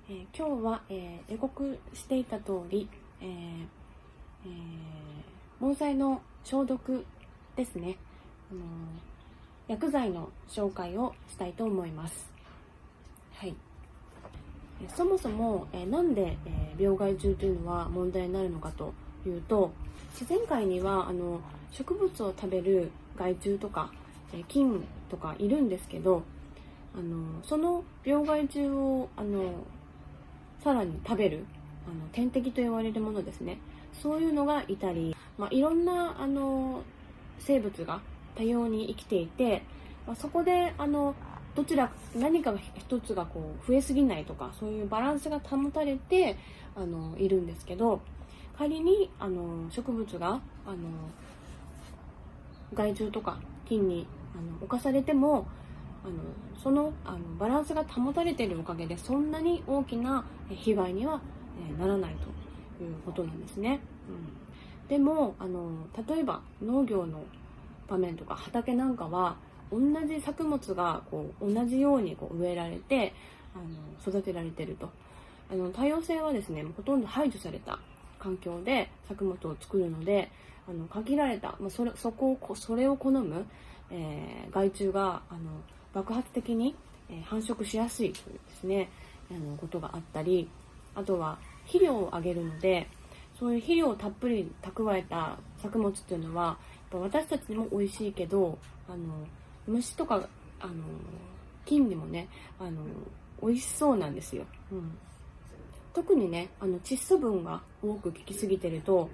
今日は、予告していた通り、盆栽の消毒ですね。薬剤の紹介をしたいと思います。はい。そもそも、なんで、病害虫というのは問題になるのかというと、自然界には植物を食べる害虫とか、菌とかいるんですけど、その病害虫をさらに食べる天敵と言われるものですね。そういうのがいたり、いろんな生物が多様に生きていて、そこで何かが一つが増えすぎないとか、そういうバランスが保たれているんですけど、仮に植物が害虫とか菌に侵されてもそのバランスが保たれているおかげでそんなに大きな被害にはならないということなんですね。でも例えば農業の場面とか畑なんかは同じ作物が同じように植えられて育てられていると。多様性はですねほとんど排除された環境で作物を作るので限られた、それを好む、害虫が爆発的に繁殖しやすいというですねことがあったり、あとは肥料をあげるので、そういう肥料をたっぷり蓄えた作物っていうのはやっぱ私たちにも美味しいけど虫とか菌にもね美味しそうなんですよ。特にね窒素分が多く効きすぎてると、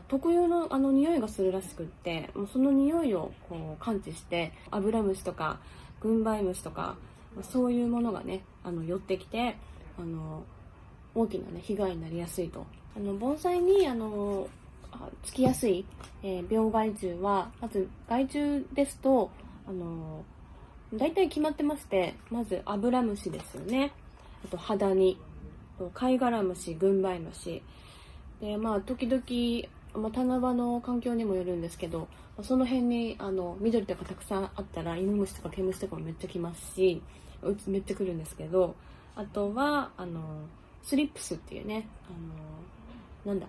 特有の匂いがするらしくって、その匂いを感知してアブラムシとか軍配虫とかそういうものがね寄ってきて大きな、ね、被害になりやすいと。盆栽につきやすい、病害虫はまず害虫ですと大体決まってまして、まずアブラムシですよね。あとハダニ、貝殻虫、軍配虫で、時々、棚場の環境にもよるんですけど、その辺に緑とかたくさんあったら芋虫とか毛虫とかもめっちゃ来ますし、めっちゃ来るんですけど、あとはスリップスっていうね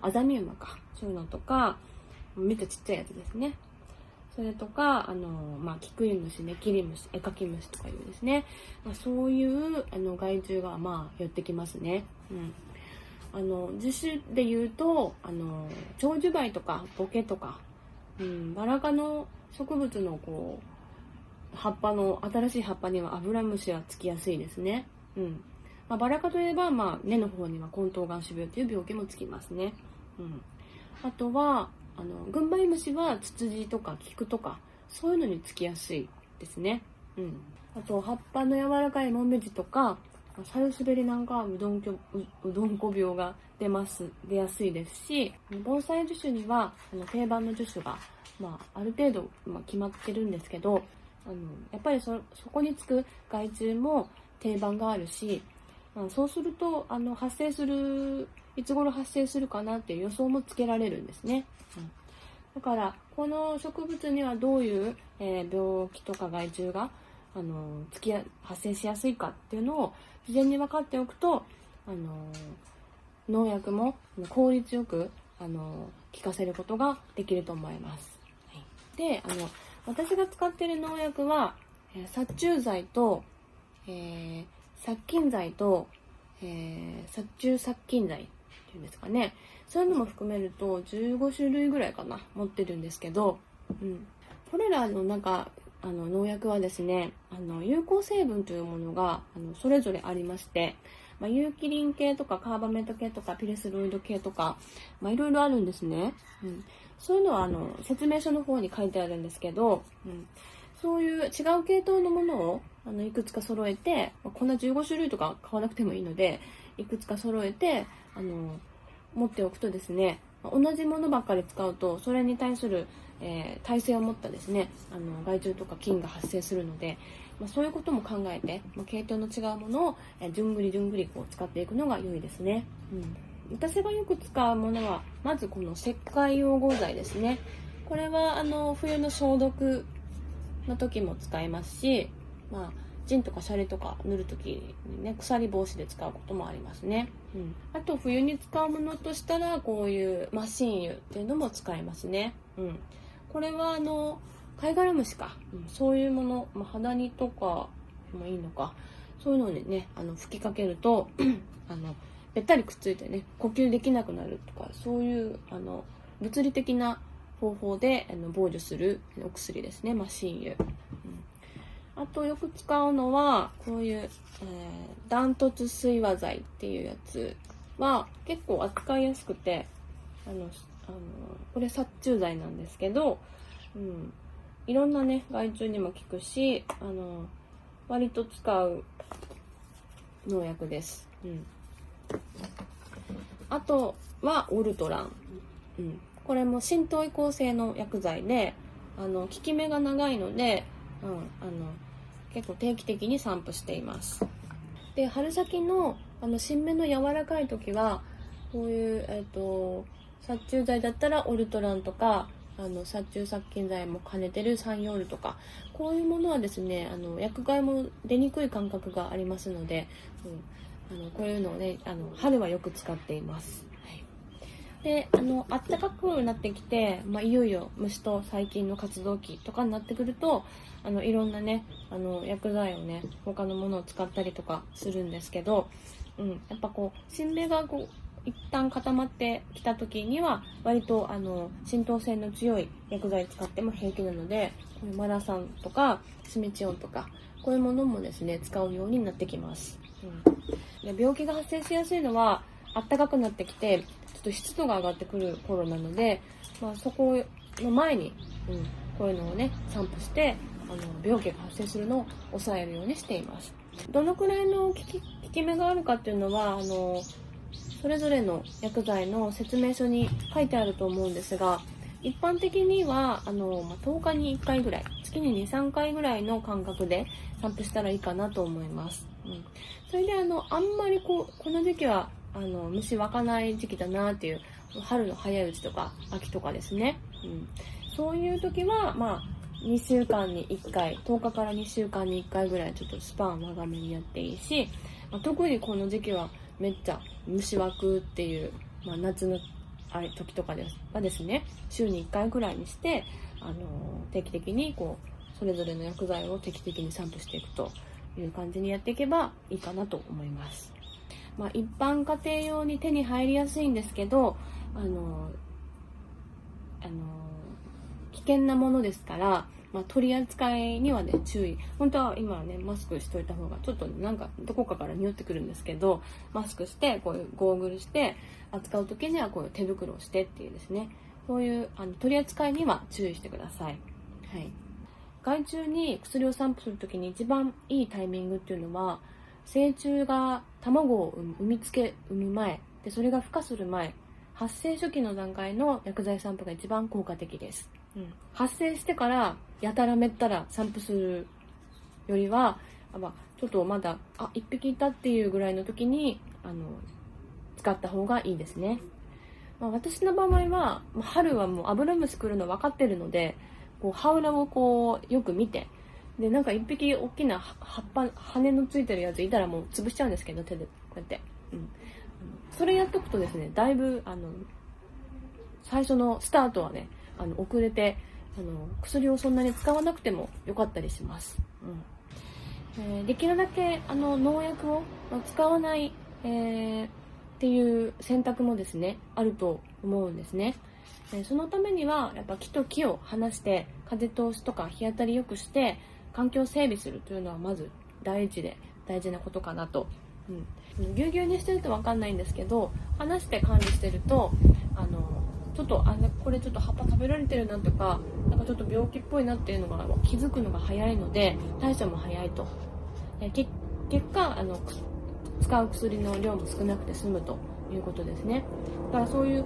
アザミウマか、そういうのとかめっちゃちっちゃいやつですね。それとかキクイムシ、ネキリムシ、エカキムシとかいうですね、そういう害虫が寄ってきますね。樹種でいうと長寿梅とかボケとか、バラ科の植物の葉っぱの新しい葉っぱにはアブラムシはつきやすいですね。バラ科といえば、根の方には根頭岩歯病という病気もつきますね。あとは軍配虫はツツジとか菊とかそういうのにつきやすいですね。あと葉っぱの柔らかいモミジとかサルスベリなんかはうどんこ病が出やすいですし、盆栽樹種には定番の樹種が、ある程度、決まってるんですけどやっぱりそこにつく害虫も定番があるし、そうするといつ頃発生するかなっていう予想もつけられるんですね。だからこの植物にはどういう、病気とか害虫が発生しやすいかっていうのを事前に分かっておくと農薬も効率よく効かせることができると思います。で私が使っている農薬は殺虫剤と、殺菌剤と、殺虫殺菌剤っていうんですかね、そういうのも含めると15種類ぐらいかな持ってるんですけど、これらの農薬はですね有効成分というものがそれぞれありまして、有機リン系とかカーバメント系とかピレスロイド系とか、いろいろあるんですね。そういうのは説明書の方に書いてあるんですけど、そういう違う系統のものをいくつか揃えて、こんな15種類とか買わなくてもいいのでいくつか揃えて持っておくとですね、同じものばっかり使うとそれに対する、耐性を持ったですね害虫とか菌が発生するので、そういうことも考えて、系統の違うものをじゅんぐり使っていくのが良いですね。私がよく使うものはまずこの石灰溶合剤ですね。これは冬の消毒の時も使えますし、チンとかシャレとか塗るときにね、鎖防止で使うこともありますね。あと冬に使うものとしたら、こういうマシン油っていうのも使いますね。これは貝殻虫か、そういうもの、肌にとかもいいのか、そういうのにね吹きかけるとべったりくっついてね、呼吸できなくなるとか、そういう物理的な方法で防除するお薬ですね、マシン油。あとよく使うのはこういう、断トツ水和剤っていうやつは結構扱いやすくて、これ殺虫剤なんですけど、いろんなね害虫にも効くし、割と使う農薬です。あとはオルトラン、これも浸透移行性の薬剤で、効き目が長いので、結構定期的に散布しています。で、春先の新芽の柔らかい時はこういう、殺虫剤だったらオルトランとか、殺虫殺菌剤も兼ねてるサンヨールとか、こういうものはですね、薬害も出にくい感覚がありますので、こういうのをね春はよく使っています。で暖かくなってきて、いよいよ虫と細菌の活動期とかになってくると、いろんなね薬剤をね他のものを使ったりとかするんですけど、やっぱこう新芽が一旦固まってきた時には割と浸透性の強い薬剤使っても平気なので、こういうマラサンとかシメチオンとか、こういうものもですね使うようになってきます。で、病気が発生しやすいのは暖かくなってきてちょっと湿度が上がってくる頃なので、そこの前に、こういうのをね散布して病気が発生するのを抑えるようにしています。どのくらいの効き目があるかっていうのはそれぞれの薬剤の説明書に書いてあると思うんですが、一般的には10日に1回ぐらい、月に 2,3 回ぐらいの間隔で散布したらいいかなと思います。それであんまりこの時期は虫湧かない時期だなっていう、春の早いうちとか秋とかですね、そういう時は2週間に1回、10日から2週間に1回ぐらいちょっとスパン長めにやっていいし、特にこの時期はめっちゃ虫湧くっていう、夏の時とかはですね、週に1回ぐらいにして定期的にそれぞれの薬剤を定期的に散布していくという感じにやっていけばいいかなと思います。一般家庭用に手に入りやすいんですけど、危険なものですから、取り扱いにはね注意。本当は今はねマスクしといた方が、ちょっとどこかから匂ってくるんですけど、マスクしてこういうゴーグルして扱う時にはこういう手袋をしてっていうですね、そういう取り扱いには注意してください。害虫に薬を散布する時に一番いいタイミングっていうのは、成虫が卵を産む前で、それが孵化する前、発生初期の段階の薬剤散布が一番効果的です。発生してからやたらめったら散布するよりは、ちょっとまだ1匹いたっていうぐらいの時に使った方がいいですね。私の場合は春はもうアブラムシ来るの分かってるので、羽裏をよく見て、で一匹大きな羽のついてるやついたらもう潰しちゃうんですけど、手でこうやって、それやっとくとですね、だいぶ最初のスタートはね遅れて薬をそんなに使わなくてもよかったりします。できるだけ農薬を使わない、っていう選択もですねあると思うんですね。そのためにはやっぱ木と木を離して風通しとか日当たりよくして環境整備するというのはまず第一で大事なことかなと。ぎゅうぎゅうにしてると分かんないんですけど、離して管理してるとちょっとこれちょっと葉っぱ食べられてるなとか、ちょっと病気っぽいなっていうのが気づくのが早いので、対処も早いと。結果使う薬の量も少なくて済むということですね。だからそういう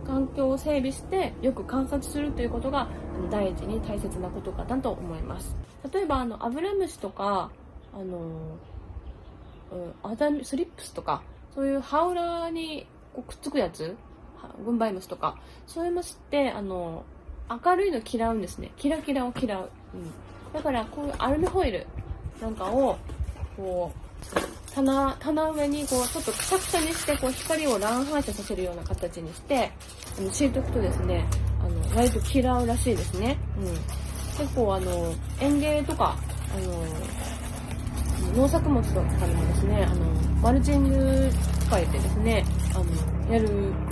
環境を整備してよく観察するということが第一に大切なことかなと思います。例えばアブラムシとかスリップスとか、そういう羽裏にくっつくやつ、軍配虫とか、そういう虫って明るいの嫌うんですね。キラキラを嫌う。だからこういうアルミホイルなんかをこう棚上にこうちょっとくしゃくしゃにしてこう光を乱反射させるような形にして敷いておくとですね、割と嫌うらしいですね。結構園芸とか農作物とかにもですね、マルチング使えてですね、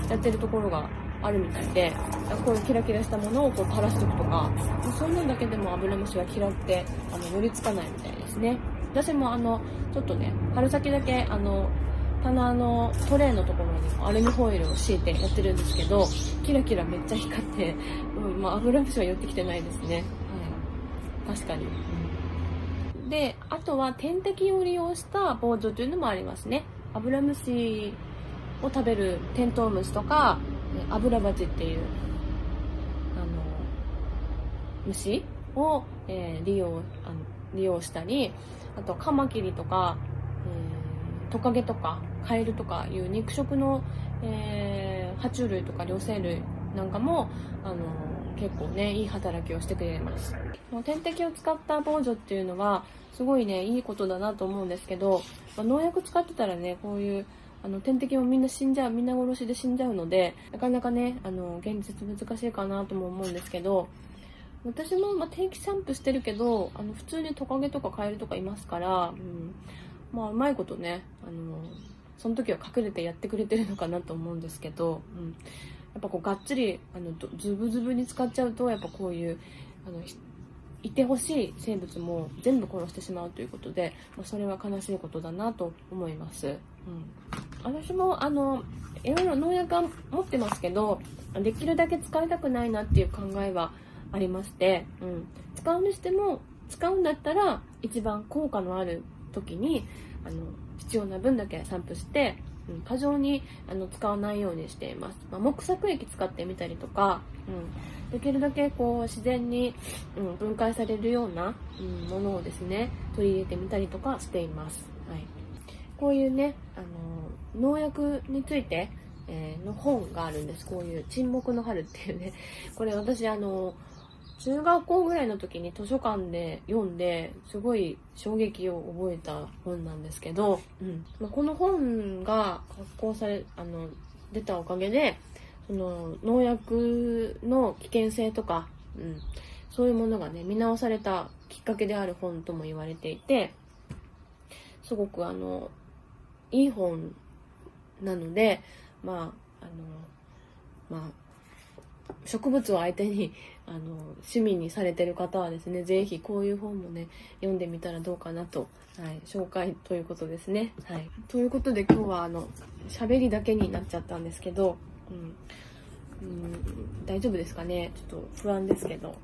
やってるところがあるみたいで、こういうキラキラしたものをこう垂らしておくとか、そんなんだけでもアブラムシは嫌って寄りつかないみたいですね。私もちょっとね、春先だけ棚のトレーのところにアルミホイルを敷いてやってるんですけど、キラキラめっちゃ光って、アブラムシは寄ってきてないですね。はい、確かに。で、あとは天敵を利用した防除というのもありますね。アブラムシを食べるテントウムシとか、アブラバチっていう虫を、利用したり、あとカマキリとか、トカゲとかカエルとかいう肉食の、爬虫類とか両生類なんかも結構ね、いい働きをしてくれます。点滴を使った防除っていうのはすごいね、いいことだなと思うんですけど、農薬使ってたらね、こういう点滴もみんな殺しで死んじゃうので、なかなかね、現実難しいかなとも思うんですけど、私も定期シャンプーしてるけど、普通にトカゲとかカエルとかいますから、うまいことね、その時は隠れてやってくれてるのかなと思うんですけど、やっぱこうがっつりズブズブに使っちゃうと、やっぱこういういてほしい生物も全部殺してしまうということで、それは悲しいことだなと思います。私もいろいろ農薬は持ってますけど、できるだけ使いたくないなっていう考えはありまして、使うにしても使うんだったら一番効果のある時に必要な分だけ散布して、過剰に使わないようにしています。木作液使ってみたりとか、できるだけこう自然に、分解されるような、ものをですね、取り入れてみたりとかしています。はい、こういうね、農薬について、の本があるんです。こういう沈黙の春っていうね、これ私中学校ぐらいの時に図書館で読んで、すごい衝撃を覚えた本なんですけど、この本が出たおかげで、その農薬の危険性とか、そういうものがね、見直されたきっかけである本とも言われていて、すごくいい本なので、植物を相手に趣味にされてる方はですね、ぜひこういう本もね、読んでみたらどうかなと、紹介ということですね。ということで今日は喋りだけになっちゃったんですけど、大丈夫ですかね、ちょっと不安ですけど。